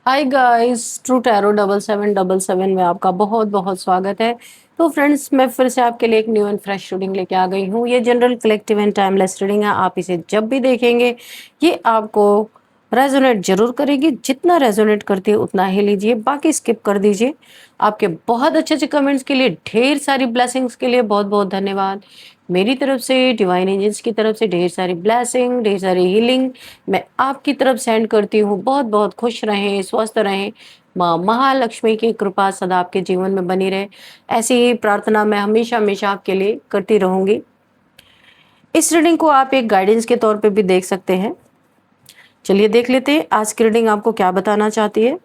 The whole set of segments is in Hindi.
हाय गाइस, ट्रू टैरो 7777 में आपका बहुत बहुत स्वागत है। तो फ्रेंड्स, मैं फिर से आपके लिए एक न्यू एंड फ्रेश रीडिंग लेके आ गई हूँ। ये general collective and timeless reading है। आप इसे जब भी देखेंगे ये आपको रेजोनेट जरूर करेगी। जितना रेजोनेट करती है उतना ही लीजिए, बाकी स्किप कर दीजिए। आपके बहुत अच्छे अच्छे कमेंट्स के लिए, ढेर सारी ब्लेसिंग्स के लिए बहुत बहुत धन्यवाद। मेरी तरफ से, डिवाइन एंजल्स की तरफ से ढेर सारी ब्लेसिंग, ढेर सारी हीलिंग मैं आपकी तरफ सेंड करती हूँ। बहुत बहुत खुश रहें, स्वस्थ रहें। माँ महालक्ष्मी की कृपा सदा आपके जीवन में बनी रहे, ऐसी ही प्रार्थना मैं हमेशा हमेशा आपके लिए करती रहूंगी। इस रीडिंग को आप एक गाइडेंस के तौर पे भी देख सकते हैं। चलिए देख लेते हैं आज की रीडिंग आपको क्या बताना चाहती है।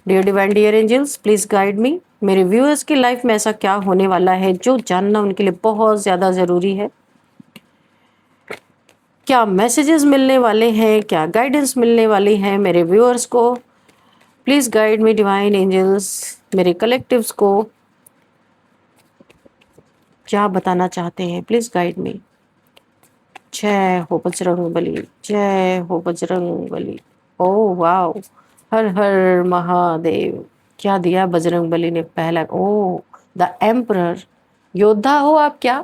Dear divine, dear angels, please guide me. मेरे व्यूअर्स की लाइफ में ऐसा क्या होने वाला है जो जानना उनके लिए बहुत ज्यादा जरूरी है। क्या मैसेजेस मिलने वाले हैं, क्या गाइडेंस मिलने वाली है मेरे व्यूअर्स को। Please guide me divine angels. मेरे कलेक्टिव्स को क्या बताना चाहते हैं, प्लीज गाइड मी। जय हो बजरंग बली, जय हो बजरंग बली। ओ वाओ, हर हर महादेव। क्या दिया बजरंग बली ने पहला। ओ, द एम्परर। योद्धा हो आप क्या?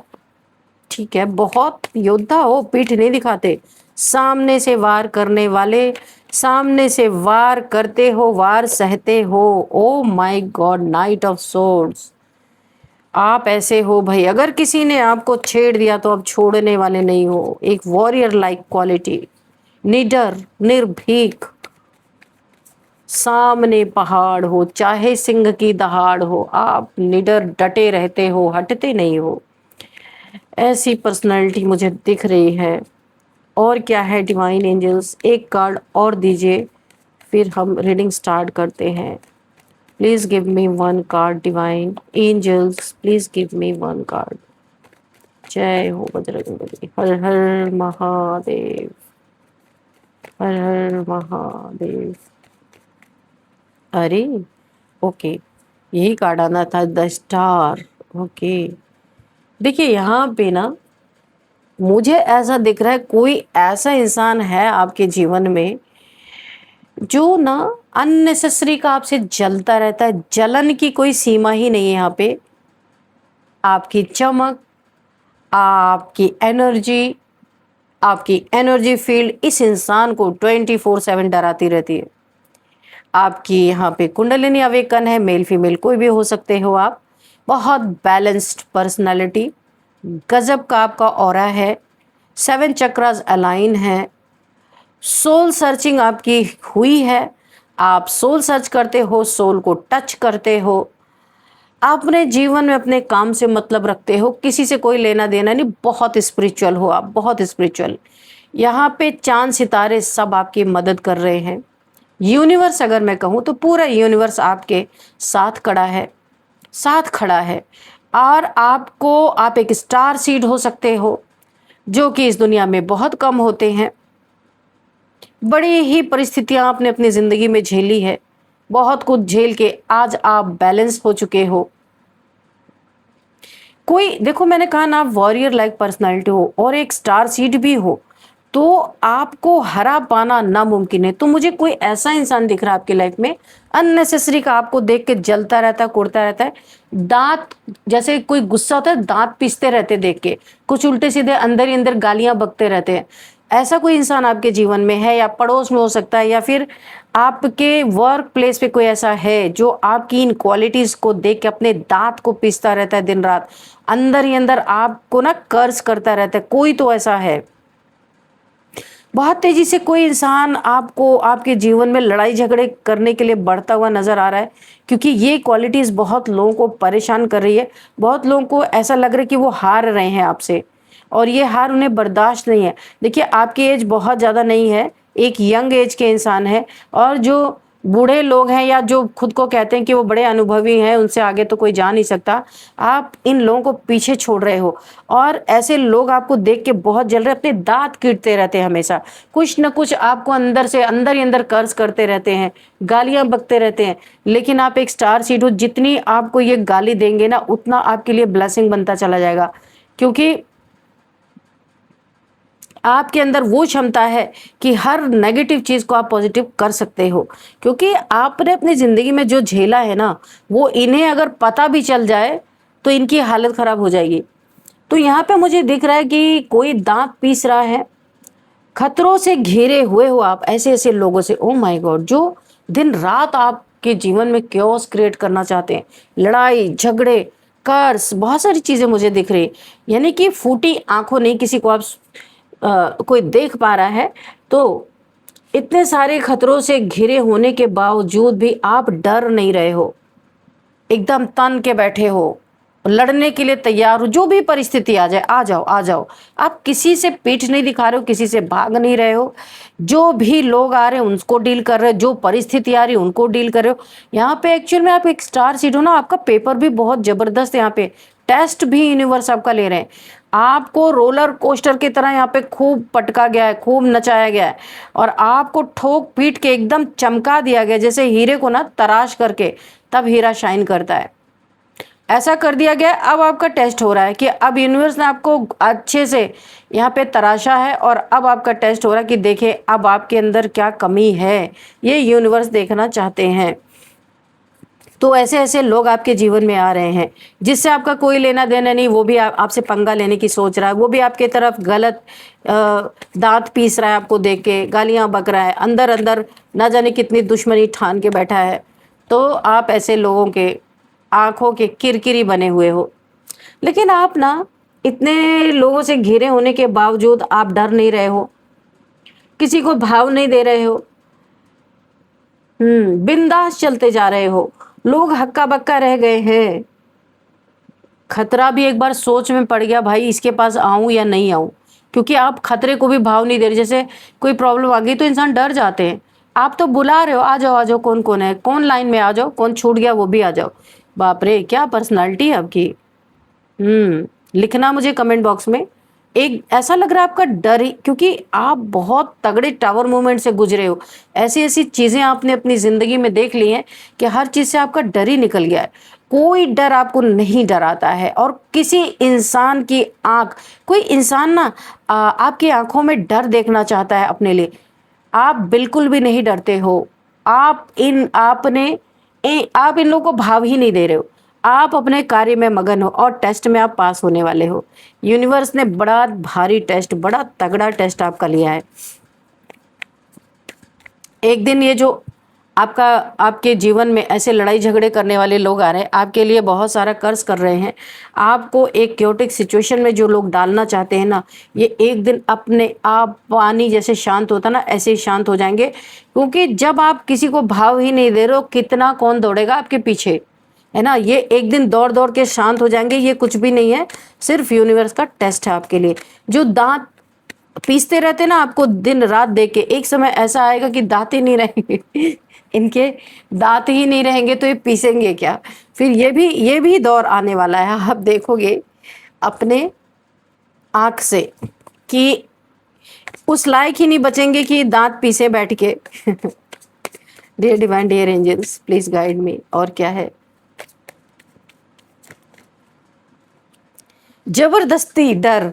ठीक है, बहुत योद्धा हो, पीठ नहीं दिखाते, सामने से वार करने वाले, सामने से वार करते हो, वार सहते हो। Oh my God, night of swords. आप ऐसे हो भाई, अगर किसी ने आपको छेड़ दिया तो आप छोड़ने वाले नहीं हो। एक वॉरियर लाइक क्वालिटी, निडर, निर्भीक। सामने पहाड़ हो चाहे सिंह की दहाड़ हो, आप निडर डटे रहते हो, हटते नहीं हो। ऐसी पर्सनालिटी मुझे दिख रही है। और क्या है डिवाइन एंजल्स, एक कार्ड और दीजिए, फिर हम रीडिंग स्टार्ट करते हैं। Please give me one card divine angels, please give me one card. जय हो बजरंगबली, हर हर महादेव, हर हर महादेव। अरे ओके, यही कार्ड आना था, द स्टार। ओके, देखिए यहाँ पे ना मुझे ऐसा दिख रहा है, कोई ऐसा इंसान है आपके जीवन में जो ना अननेसेसरी का आपसे जलता रहता है। जलन की कोई सीमा ही नहीं है यहाँ पे। आपकी चमक, आपकी एनर्जी फील्ड इस इंसान को 24/7 डराती रहती है। आपकी यहाँ पे कुंडलिनी अवेकन है, मेल फीमेल कोई भी हो सकते हो आप। बहुत बैलेंस्ड पर्सनालिटी, गजब का आपका ऑरा है। 7 चक्रास अलाइन है। सोल सर्चिंग आपकी हुई है। आप सोल सर्च करते हो, सोल को टच करते हो। आप अपने जीवन में अपने काम से मतलब रखते हो, किसी से कोई लेना देना नहीं। बहुत स्पिरिचुअल हो आप, बहुत स्पिरिचुअल। यहाँ पे चांद सितारे सब आपकी मदद कर रहे हैं। यूनिवर्स अगर मैं कहूँ तो पूरा यूनिवर्स आपके साथ खड़ा है, साथ खड़ा है। और आप एक स्टार सीड हो सकते हो, जो कि इस दुनिया में बहुत कम होते हैं। बड़ी ही परिस्थितियां आपने अपनी जिंदगी में झेली है, बहुत कुछ झेल के आज आप बैलेंस हो चुके हो। कोई देखो, मैंने कहा ना, आप वॉरियर लाइक पर्सनालिटी हो और एक स्टार सीड भी हो, तो आपको हरा पाना नामुमकिन है। तो मुझे कोई ऐसा इंसान दिख रहा है आपकी लाइफ में, अननेसेसरी का आपको देख के जलता रहता है, कुड़ता रहता है। दांत, जैसे कोई गुस्सा होता है दांत पीसते रहते देख के, कुछ उल्टे सीधे अंदर ही अंदर गालियां बकते रहते हैं। ऐसा कोई इंसान आपके जीवन में है, या पड़ोस में हो सकता है, या फिर आपके वर्क प्लेस पे कोई ऐसा है जो आपकी इन क्वालिटीज को देख के अपने दांत को पीसता रहता है दिन रात, अंदर ही अंदर आपको ना कर्ज करता रहता है। कोई तो ऐसा है। बहुत तेजी से कोई इंसान आपको आपके जीवन में लड़ाई झगड़े करने के लिए बढ़ता हुआ नजर आ रहा है, क्योंकि ये क्वालिटीज बहुत लोगों को परेशान कर रही है। बहुत लोगों को ऐसा लग रहा है कि वो हार रहे हैं आपसे, और ये हार उन्हें बर्दाश्त नहीं है। देखिए, आपकी एज बहुत ज़्यादा नहीं है, एक यंग एज के इंसान है। और जो बूढ़े लोग हैं या जो खुद को कहते हैं कि वो बड़े अनुभवी हैं, उनसे आगे तो कोई जा नहीं सकता, आप इन लोगों को पीछे छोड़ रहे हो। और ऐसे लोग आपको देख के बहुत जल रहे, अपने दांत कीटते रहते हैं हमेशा, कुछ न कुछ आपको अंदर से अंदर ही अंदर कर्ज करते रहते हैं, गालियां बकते रहते हैं। लेकिन आप एक स्टार सीड हो, जितनी आपको ये गाली देंगे ना उतना आपके लिए ब्लेसिंग बनता चला जाएगा। क्योंकि आपके अंदर वो क्षमता है कि हर नेगेटिव चीज़ को आप पॉजिटिव कर सकते हो, क्योंकि आपने अपनी ज़िंदगी में जो झेला है ना, वो इन्हें अगर पता भी चल जाए तो इनकी हालत ख़राब हो जाएगी। तो यहाँ पे मुझे दिख रहा है कि कोई दाँत पीस रहा है, खतरों से घिरे हुए हो आप ऐसे-ऐसे लोगों से, ओह माय गॉड! जो दिन-रात आपके जीवन में chaos क्रिएट करना चाहते हैं। लड़ाई, झगड़े, कर्ज़, बहुत सारी चीज़ें मुझे दिख रही। यानी कि फूटी आँखों नहीं किसी को आप कोई देख पा रहा है, तो इतने सारे खतरों से घिरे होने के बावजूद भी आप डर नहीं रहे हो। एकदम तन के बैठे हो, लड़ने के लिए तैयार हो, जो भी परिस्थिति आ जाए, आ जाओ, आ जाओ। आप किसी से पीठ नहीं दिखा रहे हो, किसी से भाग नहीं रहे हो। जो भी लोग आ रहे हैं उनको डील कर रहे हो, जो परिस्थिति आ रही है उनको डील कर रहे हो। यहाँ पे एक्चुअल में आप एक स्टार सीड हो ना, आपका पेपर भी बहुत ज़बरदस्त है यहाँ पे। टेस्ट भी यूनिवर्स आपका ले रहे हैं। आपको रोलर कोस्टर की तरह यहाँ पे खूब पटका गया है, खूब नचाया गया है और आपको ठोक-पीट के एकदम चमका दिया गया है, जैसे हीरे को ना तराश करके तब हीरा शाइन करता है। ऐसा कर दिया गया है। अब आपका टेस्ट हो रहा है कि अब यूनिवर्स ने आपको अच्छे से यहाँ पे तराशा है और अब आपका टेस्ट हो रहा है कि देखिए अब आपके अंदर क्या कमी है, ये यूनिवर्स देखना चाहते हैं। तो ऐसे-ऐसे लोग आपके जीवन में आ रहे हैं, जिससे आपका कोई लेना-देना नहीं, वो भी आपसे पंगा लेने की सोच रहा है, वो भी आपके तरफ गलत दाँत पीस रहा है आपको देख के, गालियाँ बक रहा है, अंदर-अंदर ना जाने कितनी दुश्मनी ठान के बैठा है। तो आप ऐसे लोगों के आँखों के किरकिरी बने हुए हो। लेकिन आप ना इतने लोगों से घिरे होने के बावजूद आप डर नहीं रहे हो, किसी को भाव नहीं दे रहे हो। बिंदास चलते जा रहे हो। लोग हक्का-बक्का रह गए हैं। खतरा भी एक बार सोच में पड़ गया, भाई इसके पास आऊँ या नहीं आऊँ? क्योंकि आप खतरे को भी भाव नहीं दे रहे। जैसे कोई प्रॉब्लम आ गई तो इंसान डर जाते हैं। आप तो बुला रहे हो, आ जाओ, आ जाओ, कौन-कौन है? कौन लाइन में आ जाओ, कौन छूट गया वो भी आ जाओ। बाप रे! क्या पर्सनैलिटी है आपकी। लिखना मुझे कमेंट बॉक्स में। एक ऐसा लग रहा है आपका डर ही, क्योंकि आप बहुत तगड़े टावर मूवमेंट से गुजरे हो। ऐसी-ऐसी चीज़ें आपने अपनी ज़िंदगी में देख ली हैं कि हर चीज़ से आपका डर ही निकल गया है। कोई डर आपको नहीं डराता है और किसी इंसान की आँख, कोई इंसान ना आपकी आँखों में डर देखना चाहता है अपने लिए। आप बिल्कुल भी नहीं डरते हो। आप इन लोगों को भाव ही नहीं दे रहे हो। आप अपने कार्य में मगन हो और टेस्ट में आप पास होने वाले हो। यूनिवर्स ने बड़ा भारी टेस्ट, बड़ा तगड़ा टेस्ट आपका लिया है। एक दिन ये जो आपके जीवन में ऐसे लड़ाई झगड़े करने वाले लोग आ रहे हैं, आपके लिए बहुत सारा कर्ज कर रहे हैं, आपको एक क्योटिक सिचुएशन में जो लोग डालना चाहते हैं ना, ये एक दिन अपने आप पानी जैसे शांत होता ना, ऐसे ही शांत हो जाएंगे। क्योंकि जब आप किसी को भाव ही नहीं दे रहे हो, कितना कौन दौड़ेगा आपके पीछे, है ना? ये एक दिन दौड़ दौड़ के शांत हो जाएंगे। ये कुछ भी नहीं है, सिर्फ यूनिवर्स का टेस्ट है आपके लिए। जो दांत पीसते रहते ना आपको दिन रात देख के, एक समय ऐसा आएगा कि दांत ही नहीं रहेंगे इनके दांत ही नहीं रहेंगे तो ये पीसेंगे क्या? फिर ये भी दौर आने वाला है। आप देखोगे अपने आँख से कि उस लायक ही नहीं बचेंगे कि दांत पीसे बैठ के dear divine, dear angels, please guide me. और क्या है? जबरदस्ती डर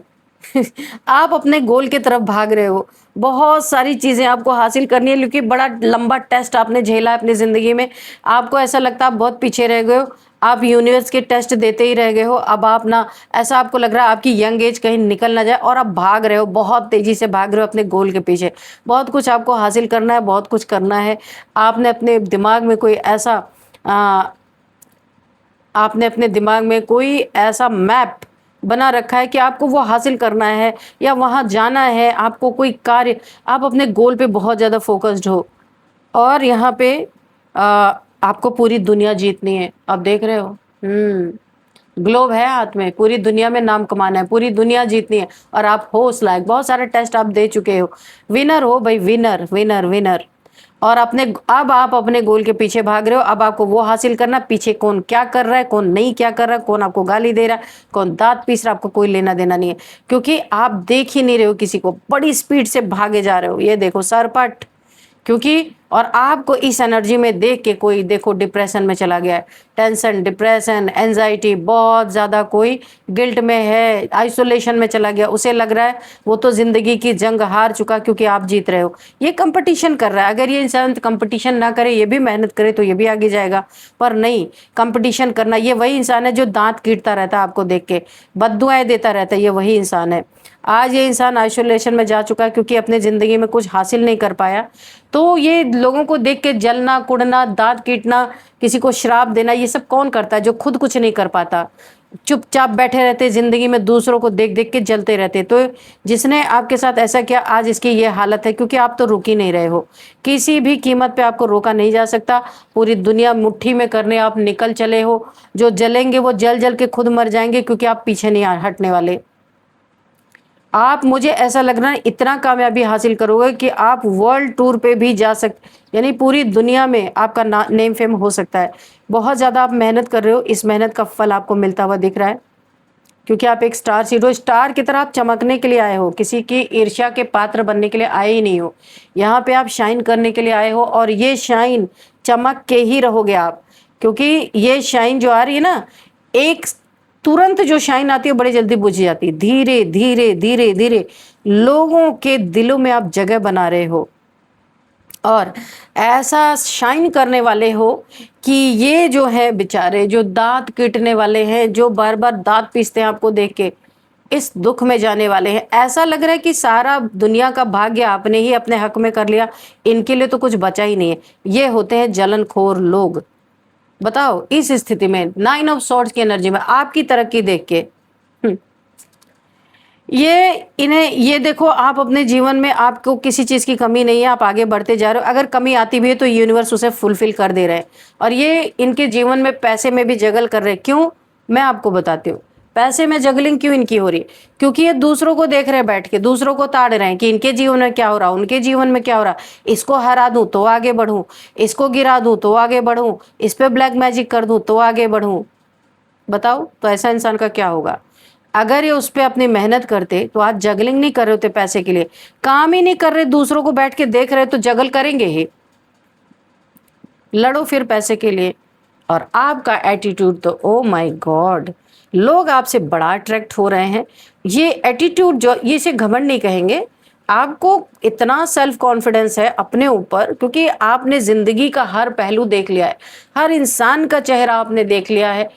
आप अपने गोल की तरफ भाग रहे हो। बहुत सारी चीज़ें आपको हासिल करनी है, क्योंकि बड़ा लंबा टेस्ट आपने झेला है अपनी ज़िंदगी में। आपको ऐसा लगता है आप बहुत पीछे रह गए हो, आप यूनिवर्स के टेस्ट देते ही रह गए हो। अब आप ना, ऐसा आपको लग रहा है आपकी यंग एज कहीं निकल ना जाए और आप भाग रहे हो, बहुत तेज़ी से भाग रहे हो अपने गोल के पीछे। बहुत कुछ आपको हासिल करना है, बहुत कुछ करना है। आपने अपने दिमाग में कोई ऐसा आपने अपने दिमाग में कोई ऐसा मैप बना रखा है कि आपको वो हासिल करना है या वहाँ जाना है, आपको कोई कार्य, आप अपने गोल पे बहुत ज़्यादा फोकस्ड हो। और यहाँ पे आपको पूरी दुनिया जीतनी है। आप देख रहे हो, ग्लोब है हाथ में, पूरी दुनिया में नाम कमाना है, पूरी दुनिया जीतनी है और आप हो उस लायक। बहुत सारे टेस्ट आप दे चुके हो, विनर हो भाई, विनर विनर विनर। और अब आप अपने गोल के पीछे भाग रहे हो। अब आपको वो हासिल करना, पीछे कौन क्या कर रहा है, कौन नहीं क्या कर रहा है, कौन आपको गाली दे रहा है, कौन दांत पीस रहा है, आपको कोई लेना देना नहीं है। क्योंकि आप देख ही नहीं रहे हो किसी को, बड़ी स्पीड से भागे जा रहे हो। ये देखो सरपट, क्योंकि और आपको इस एनर्जी में देख के कोई देखो डिप्रेशन में चला गया है, टेंशन, डिप्रेशन, एंजाइटी, बहुत ज़्यादा कोई गिल्ट में है, आइसोलेशन में चला गया, उसे लग रहा है वो तो ज़िंदगी की जंग हार चुका क्योंकि आप जीत रहे हो। ये कंपटीशन कर रहा है। अगर ये इंसान कंपटीशन ना करे, ये भी मेहनत करे तो ये भी आगे जाएगा, पर नहीं, कंपटीशन करना, ये वही इंसान है जो दांत कीटता रहता है आपको देख के, बद्दुआएं देता रहता है, ये वही इंसान है। आज ये इंसान आइसोलेशन में जा चुका है क्योंकि अपने ज़िंदगी में कुछ हासिल नहीं कर पाया। तो ये लोगों को देख के जलना, कुढ़ना, दाँत कीटना, किसी को श्राप देना, ये सब कौन करता है जो खुद कुछ नहीं कर पाता? चुपचाप बैठे रहते ज़िंदगी में, दूसरों को देख-देख के जलते रहते। तो जिसने आपके साथ ऐसा किया, आज इसकी ये हालत है क्योंकि आप तो रुक ही नहीं रहे हो। किसी भी कीमत पे आपको रोका नहीं जा सकता। पूरी दुनिया मुट्ठी में करने आप निकल चले हो। जो जलेंगे वो जल-जल के खुद मर जाएँगे क्योंकि आप पीछे नहीं हटने वाले। आप, मुझे ऐसा लग रहा है, इतना कामयाबी हासिल करोगे कि आप वर्ल्ड टूर पे भी जा यानी पूरी दुनिया में आपका नेम फेम हो सकता है। बहुत ज़्यादा आप मेहनत कर रहे हो, इस मेहनत का फल आपको मिलता हुआ दिख रहा है क्योंकि आप एक स्टार सीड हो। स्टार की तरह आप चमकने के लिए आए हो, किसी की ईर्ष्या के पात्र बनने के लिए आए ही नहीं हो। यहाँ पे आप शाइन करने के लिए आए हो और ये शाइन चमक के ही रहोगे आप, क्योंकि ये शाइन जो आ रही है ना, एक तुरंत जो शाइन आती है बड़ी जल्दी बुझ जाती है। धीरे धीरे धीरे धीरे लोगों के दिलों में आप जगह बना रहे हो और ऐसा शाइन करने वाले हो कि ये जो है बेचारे, जो दांत पीटने वाले हैं, जो बार बार दांत पीसते हैं आपको देख के, इस दुख में जाने वाले हैं। ऐसा लग रहा है कि सारा दुनिया का भाग्य आपने ही अपने हक में कर लिया, इनके लिए तो कुछ बचा ही नहीं है। ये होते हैं जलनखोर लोग। बताओ, इस स्थिति में 9 ऑफ सॉर्ड्स की एनर्जी में आपकी तरक्की देख के ये इन्हें, ये देखो, आप अपने जीवन में, आपको किसी चीज की कमी नहीं है, आप आगे बढ़ते जा रहे हो। अगर कमी आती भी है तो यूनिवर्स उसे फुलफिल कर दे रहे हैं। और ये इनके जीवन में पैसे में भी जगल कर रहे हैं। क्यों? मैं आपको बताती हूँ पैसे में जगलिंग क्यों इनकी हो रही है। क्योंकि ये दूसरों को देख रहे हैं बैठ के, दूसरों को ताड़ रहे हैं कि इनके जीवन में क्या हो रहा, उनके जीवन में क्या हो रहा, इसको हरा दूं तो आगे बढ़ूं, इसको गिरा दूं तो आगे बढ़ूं, इस पे ब्लैक मैजिक कर दूं तो आगे बढ़ूं। बताओ, तो ऐसा इंसान का क्या होगा? अगर ये उस पे अपनी मेहनत करते तो आज जगलिंग नहीं कर रहे होते पैसे के लिए, काम ही नहीं कर रहे, दूसरों को बैठ के देख रहे, तो जगल करेंगे ही। लड़ो फिर पैसे के लिए। और आपका एटीट्यूड तो ओ माय गॉड, लोग आपसे बड़ा अट्रैक्ट हो रहे हैं। ये एटीट्यूड, जो ये इसे घमंड नहीं कहेंगे, आपको इतना सेल्फ कॉन्फिडेंस है अपने ऊपर क्योंकि आपने जिंदगी का हर पहलू देख लिया है, हर इंसान का चेहरा आपने देख लिया है,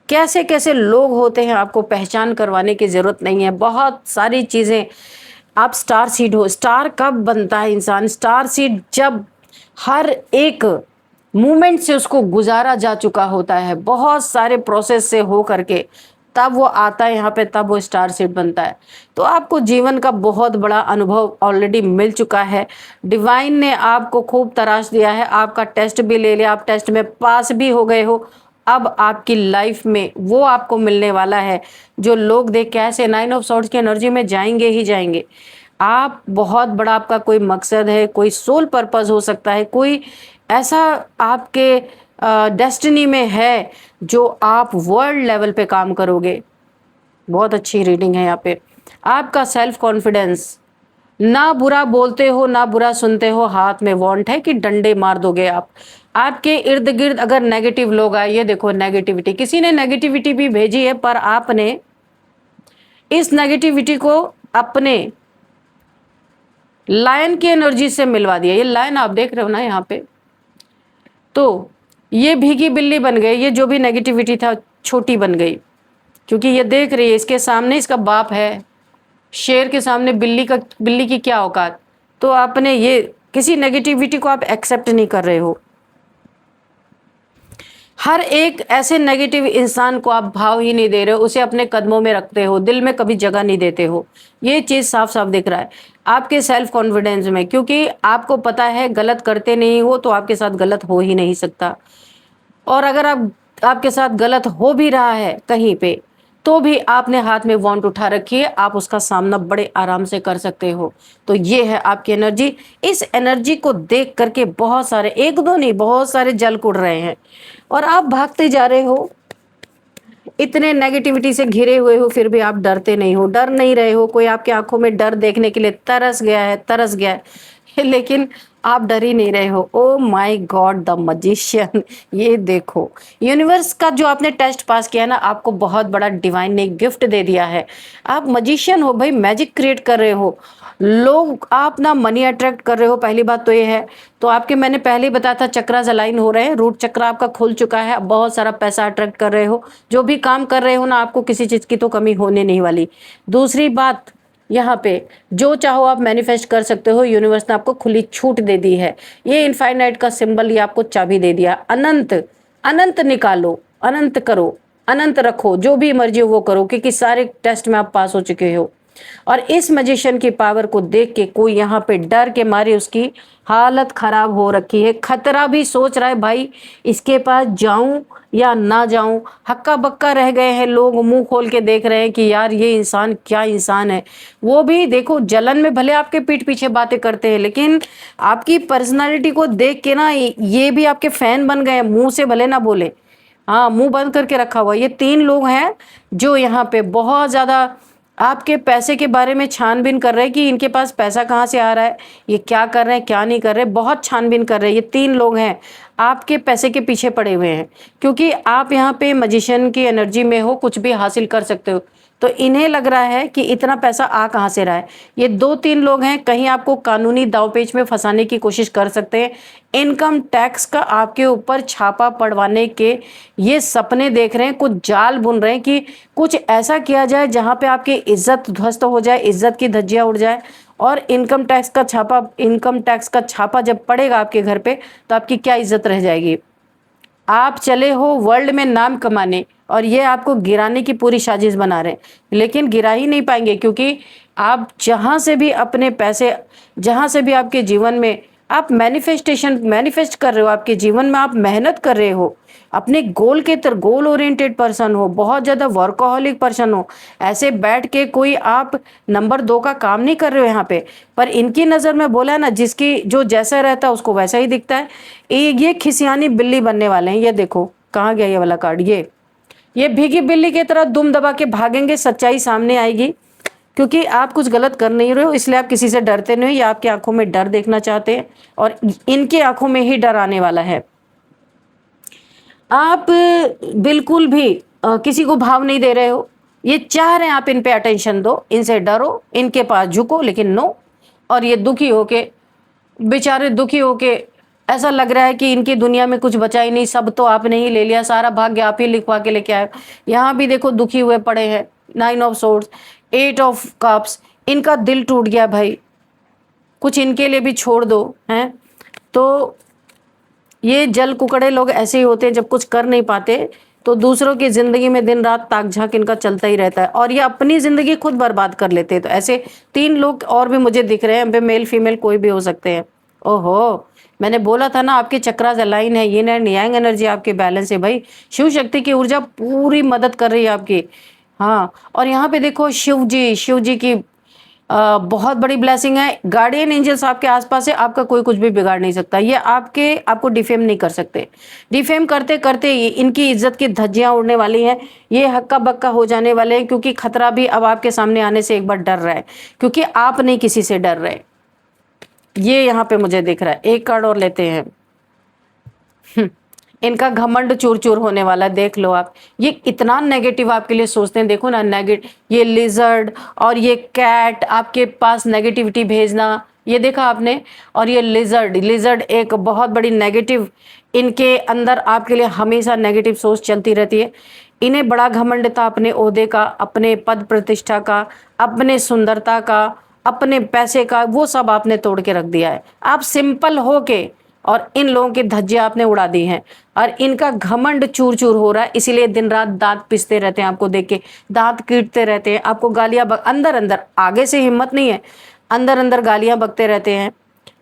कैसे कैसे लोग होते हैं, आपको पहचान करवाने की जरूरत नहीं है। बहुत सारी चीजें, आप स्टार सीड हो। स्टार कब बनता है इंसान? स्टार सीड जब हर एक मूवमेंट से उसको गुजारा जा चुका होता है, बहुत सारे प्रोसेस से हो करके, तब वो आता है यहाँ पे, तब वो स्टार सीड बनता है। तो आपको जीवन का बहुत बड़ा अनुभव ऑलरेडी मिल चुका है। डिवाइन ने आपको खूब तराश दिया है, आपका टेस्ट भी ले लिया, आप टेस्ट में पास भी हो गए हो। अब आपकी लाइफ में वो आपको मिलने वाला है जो लोग देख के ऐसे 9 ऑफ सॉर्ड्स की एनर्जी में जाएंगे ही जाएंगे। आप बहुत बड़ा, आपका कोई मकसद है, कोई सोल पर्पस हो सकता है, कोई ऐसा आपके डेस्टिनी में है जो आप वर्ल्ड लेवल पे काम करोगे। बहुत अच्छी रीडिंग है यहाँ पे। आपका सेल्फ कॉन्फिडेंस, ना बुरा बोलते हो ना बुरा सुनते हो, हाथ में वॉन्ट है कि डंडे मार दोगे आप। आपके इर्द गिर्द अगर नेगेटिव लोग आए, ये देखो नेगेटिविटी, किसी ने नेगेटिविटी भी भेजी है पर आपने इस नेगेटिविटी को अपने लायन की एनर्जी से मिलवा दिया। ये लायन आप देख रहे हो ना यहाँ पे, तो ये भीगी बिल्ली बन गई, ये जो भी नेगेटिविटी था छोटी बन गई क्योंकि ये देख रही है इसके सामने इसका बाप है। शेर के सामने बिल्ली की क्या औकात। तो आपने ये किसी नेगेटिविटी को आप एक्सेप्ट नहीं कर रहे हो। हर एक ऐसे नेगेटिव इंसान को आप भाव ही नहीं दे रहे हो, उसे अपने कदमों में रखते हो, दिल में कभी जगह नहीं देते हो। ये चीज साफ साफ दिख रहा है आपके सेल्फ कॉन्फिडेंस में, क्योंकि आपको पता है गलत करते नहीं हो तो आपके साथ गलत हो ही नहीं सकता। और अगर आपके साथ गलत हो भी रहा है कहीं पे, तो भी आपने हाथ में वॉन्ट उठा रखी है, आप उसका सामना बड़े आराम से कर सकते हो। तो ये है आपकी एनर्जी। इस एनर्जी को देख करके बहुत सारे, एक दो नहीं, बहुत सारे जल कुड़ रहे हैं और आप भागते जा रहे हो। इतने नेगेटिविटी से घिरे हुए हो फिर भी आप डरते नहीं हो, डर नहीं रहे हो। कोई आपकी आंखों में डर देखने के लिए तरस गया है, तरस गया है लेकिन आप डर ही नहीं रहे हो। Oh my God, the magician. ये देखो, यूनिवर्स का जो आपने टेस्ट पास किया ना, आपको बहुत बड़ा डिवाइन ने गिफ्ट दे दिया है। आप मजिशियन हो भाई, मैजिक क्रिएट कर रहे हो। लोग, आप ना मनी अट्रैक्ट कर रहे हो, पहली बात तो ये है। तो आपके, मैंने पहले ही बताया था, चक्रास अलाइन हो रहे हैं, रूट चक्र आपका खुल चुका है, अब बहुत सारा पैसा अट्रैक्ट कर रहे हो। जो भी काम कर रहे हो ना, आपको किसी चीज की तो कमी होने नहीं वाली। दूसरी बात, यहाँ पे जो चाहो आप मैनिफेस्ट कर सकते हो, यूनिवर्स ने आपको खुली छूट दे दी है। ये इनफाइनाइट का सिंबल, ये आपको चाबी दे दिया। अनंत, अनंत निकालो, अनंत करो, अनंत रखो, जो भी मर्जी हो वो करो, क्योंकि सारे टेस्ट में आप पास हो चुके हो। और इस मैजिशियन की पावर को देख के कोई यहाँ पे डर के मारे उसकी हालत खराब हो रखी है, खतरा भी सोच रहा है भाई इसके पास जाऊं या ना जाऊं। हक्का बक्का रह गए हैं लोग, मुंह खोल के देख रहे हैं कि यार ये इंसान क्या इंसान है। वो भी देखो, जलन में भले आपके पीठ पीछे बातें करते हैं, लेकिन आपकी पर्सनालिटी को देख के ना ये भी आपके फैन बन गए, मुंह से भले ना बोले, हाँ मुंह बंद करके रखा हुआ। ये 3 लोग हैं जो यहाँ पे बहुत ज्यादा आपके पैसे के बारे में छानबीन कर रहे हैं कि इनके पास पैसा कहाँ से आ रहा है, ये क्या कर रहे हैं क्या नहीं कर रहे, बहुत छानबीन कर रहे हैं। ये 3 लोग हैं आपके पैसे के पीछे पड़े हुए हैं, क्योंकि आप यहाँ पे मजिशियन की एनर्जी में हो, कुछ भी हासिल कर सकते हो। तो इन्हें लग रहा है कि इतना पैसा आ कहाँ से रहा है। ये 2-3 लोग हैं, कहीं आपको कानूनी दांवपेच में फंसाने की कोशिश कर सकते हैं। इनकम टैक्स का आपके ऊपर छापा पड़वाने के ये सपने देख रहे हैं, कुछ जाल बुन रहे हैं कि कुछ ऐसा किया जाए जहां पे आपकी इज्जत ध्वस्त हो जाए, इज्जत की धज्जियां उड़ जाए। और इनकम टैक्स का छापा जब पड़ेगा आपके घर पे, तो आपकी क्या इज्जत रह जाएगी। आप चले हो वर्ल्ड में नाम कमाने, और ये आपको गिराने की पूरी साजिश बना रहे हैं, लेकिन गिरा ही नहीं पाएंगे, क्योंकि आप जहां से भी अपने पैसे, जहां से भी आपके जीवन में आप मैनिफेस्ट कर रहे हो, आपके जीवन में आप मेहनत कर रहे हो, अपने गोल के तरफ, गोल ओरिएंटेड पर्सन हो, बहुत ज्यादा वर्कोहॉलिक पर्सन हो, ऐसे बैठ के कोई आप नंबर 2 का काम नहीं कर रहे हो यहाँ पे। पर इनकी नजर में बोला है ना, जिसकी जो जैसा रहता है उसको वैसा ही दिखता है। ये खिसियानी बिल्ली बनने वाले हैं। ये देखो कहाँ गया ये वाला कार्ड, ये भीगी बिल्ली की तरह दुम दबा के भागेंगे, सच्चाई सामने आएगी, क्योंकि आप कुछ गलत कर नहीं रहे हो, इसलिए आप किसी से डरते नहीं हो, या आपकी आंखों में डर देखना चाहते हैं, और इनकी आंखों में ही डर आने वाला है। आप बिल्कुल भी किसी को भाव नहीं दे रहे हो। ये चाह रहे हैं आप इन पे अटेंशन दो, इनसे डरो, इनके पास झुको, लेकिन नो। और ये दुखी होके, बेचारे दुखी होके, ऐसा लग रहा है कि इनकी दुनिया में कुछ बचा ही नहीं, सब तो आपने ही ले लिया, सारा भाग्य आप ही लिखवा के लेके आए। यहाँ भी देखो दुखी हुए पड़े हैं, 9 ऑफ सोर्ड्स, 8 ऑफ कप्स, इनका दिल टूट गया भाई, कुछ इनके लिए भी छोड़ दो हैं। तो ये जल कुकड़े लोग ऐसे ही होते हैं, जब कुछ कर नहीं पाते तो दूसरों की जिंदगी में दिन रात ताक झांक इनका चलता ही रहता है, और ये अपनी जिंदगी खुद बर्बाद कर लेते हैं। तो ऐसे 3 लोग और भी मुझे दिख रहे हैं, मेल फीमेल कोई भी हो सकते हैं। ओहो, मैंने बोला था ना आपके चक्रास अलाइन है, ये ना यांग एनर्जी आपके बैलेंस है भाई, शिव शक्ति की ऊर्जा पूरी मदद कर रही है आपकी। हाँ, और यहाँ पे देखो शिव जी की बहुत बड़ी ब्लेसिंग है। गार्डियन एंजल्स आपके आसपास है, आपका कोई कुछ भी बिगाड़ नहीं सकता। ये आपको डिफेम नहीं कर सकते। डिफेम करते करते इनकी इज्जत की धज्जियां उड़ने वाली हैं, ये हक्का बक्का हो जाने वाले हैं, क्योंकि खतरा भी अब आपके सामने आने से एक बार डर रहा है, क्योंकि आप नहीं किसी से डर रहे। ये यहाँ पे मुझे दिख रहा है। एक कार्ड और लेते हैं। इनका घमंड चूर चूर होने वाला है, देख लो आप। ये इतना नेगेटिव आपके लिए सोचते हैं, देखो ना नेगेटिव, ये लिजर्ड और ये कैट आपके पास नेगेटिविटी भेजना, ये देखा आपने। और ये लिजर्ड एक बहुत बड़ी नेगेटिव, इनके अंदर आपके लिए हमेशा नेगेटिव सोच चलती रहती है। इन्हें बड़ा घमंड था अपने ओहदे का, अपने पद प्रतिष्ठा का, अपने सुंदरता का, अपने पैसे का, वो सब आपने तोड़ के रख दिया है। आप सिंपल हो के, और इन लोगों की धज्जियां आपने उड़ा दी हैं, और इनका घमंड चूर चूर हो रहा है, इसीलिए दिन रात दांत पिसते रहते हैं आपको देख के, दांत कीटते रहते हैं, आपको गालियां अंदर अंदर, आगे से हिम्मत नहीं है, अंदर अंदर गालियां बकते रहते हैं,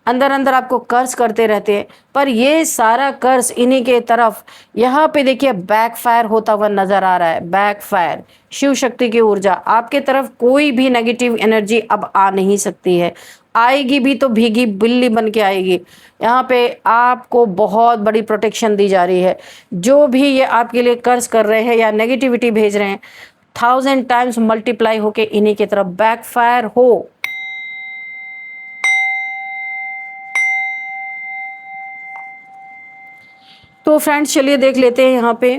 अंदर अंदर आपको कर्ज करते रहते हैं। पर ये सारा कर्ज इन्हीं के तरफ, यहाँ पे देखिए बैकफायर होता हुआ नजर आ रहा है। बैकफायर, शिव शक्ति की ऊर्जा आपके तरफ, कोई भी नेगेटिव एनर्जी अब आ नहीं सकती है। आएगी भी तो भीगी बिल्ली बन के आएगी। यहाँ पे आपको बहुत बड़ी प्रोटेक्शन दी जा रही है। जो भी ये आपके लिए कर्ज कर रहे हैं या नेगेटिविटी भेज रहे हैं, 1000 टाइम्स मल्टीप्लाई होके इन्हीं की तरफ बैकफायर हो। तो फ्रेंड्स चलिए देख लेते हैं यहाँ पे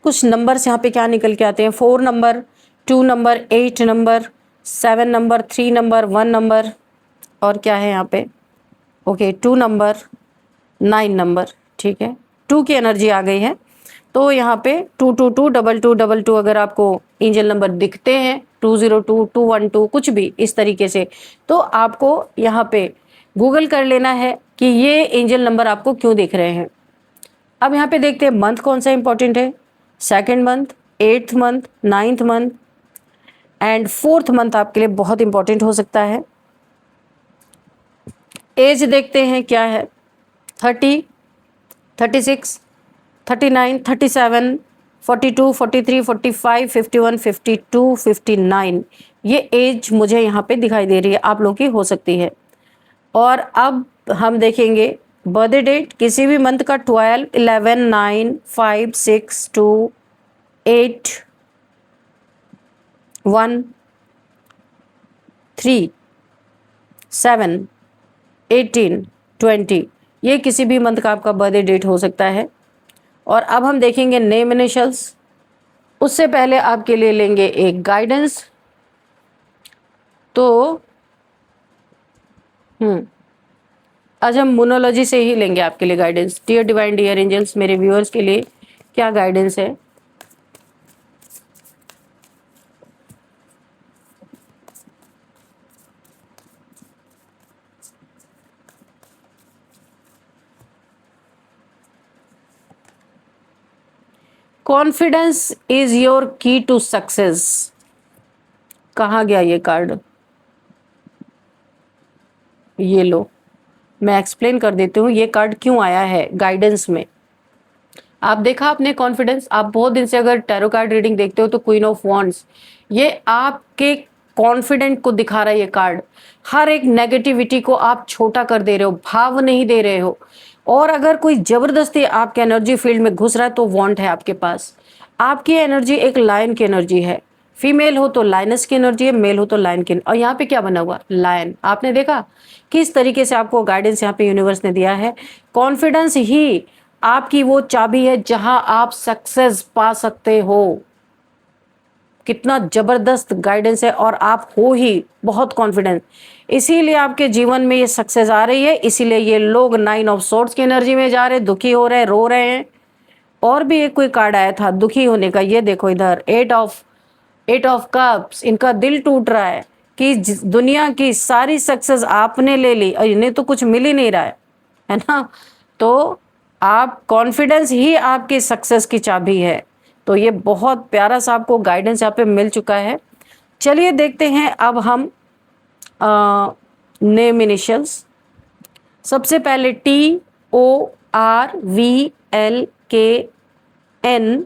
कुछ नंबर्स यहाँ पे क्या निकल के आते हैं। 4 number, 2 number, 8 number, 7 number, 3 number, 1 number, और क्या है यहाँ पे, ओके 2 नंबर, 9 नंबर, ठीक है 2 की एनर्जी आ गई है। तो यहाँ पे 222 2222 अगर आपको एंजल नंबर दिखते हैं 202 212 कुछ भी इस तरीके से, तो आपको यहाँ पे गूगल कर लेना है कि ये एंजल नंबर आपको क्यों दिख रहे हैं। अब यहाँ पे देखते हैं मंथ कौन सा इंपॉर्टेंट है। 2nd month, 8th month, 9th month and 4th month आपके लिए बहुत इंपॉर्टेंट हो सकता है। एज देखते हैं क्या है, 30, 36, 39, 37, 42, 43, 45, 51, 52, 59 ये एज मुझे यहाँ पे दिखाई दे रही है, आप लोग की हो सकती है। और अब हम देखेंगे बर्थडे डेट किसी भी मंथ का 12, 11, 9, 5, 6, 2, 8, 1, 3, 7, 18, 20 ये किसी भी मंथ का आपका बर्थडे डेट हो सकता है। और अब हम देखेंगे नेम इनिशियल्स, उससे पहले आपके लिए लेंगे एक गाइडेंस। तो आज हम मोनोलॉजी से ही लेंगे आपके लिए guidance. Dear divine dear angels, मेरे व्यूअर्स के लिए क्या गाइडेंस है। Confidence is your key to success. कहाँ गया ये कार्ड, ये लो मैं एक्सप्लेन कर देती हूँ ये कार्ड क्यों आया है गाइडेंस में। आप देखा आपने कॉन्फिडेंस, आप बहुत दिन से अगर टैरो कार्ड रीडिंग देखते हो तो क्वीन ऑफ वॉन्ड्स ये आपके कॉन्फिडेंट को दिखा रहा है। ये कार्ड हर एक नेगेटिविटी को आप छोटा कर दे रहे हो, भाव नहीं दे रहे हो। और अगर कोई जबरदस्ती आपके एनर्जी फील्ड में घुस रहा है तो वॉन्ट है आपके पास। आपकी एनर्जी एक लायन की एनर्जी है, फीमेल हो तो लायनस की एनर्जी है, मेल हो तो लायन की। और यहाँ पे क्या बना हुआ, लायन। आपने देखा किस तरीके से आपको गाइडेंस यहाँ पे यूनिवर्स ने दिया है। कॉन्फिडेंस ही आपकी वो चाबी है जहां आप सक्सेस पा सकते हो। कितना जबरदस्त गाइडेंस है और आप हो ही बहुत कॉन्फिडेंट, इसीलिए आपके जीवन में ये सक्सेस आ रही है। इसीलिए ये लोग 9 ऑफ सोर्ड्स की एनर्जी में जा रहे हैं, दुखी हो रहे हैं, रो रहे हैं। और भी एक कोई कार्ड आया था दुखी होने का, ये देखो इधर 8 ऑफ कप्स, इनका दिल टूट रहा है कि दुनिया की सारी सक्सेस आपने ले ली और इन्हें तो कुछ मिल ही नहीं रहा है ना। तो आप कॉन्फिडेंस ही आपकी सक्सेस की चाबी है। तो ये बहुत प्यारा सा आपको गाइडेंस यहाँ पे मिल चुका है। चलिए देखते हैं अब हम नेम इनिशियल्स। सबसे पहले TORVLKNGSM।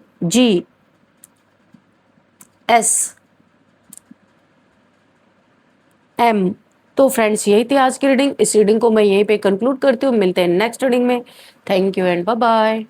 तो फ्रेंड्स यही थी आज की रीडिंग। इस रीडिंग को मैं यहीं पे कंक्लूड करती हूँ। मिलते हैं नेक्स्ट रीडिंग में। Thank you and bye bye.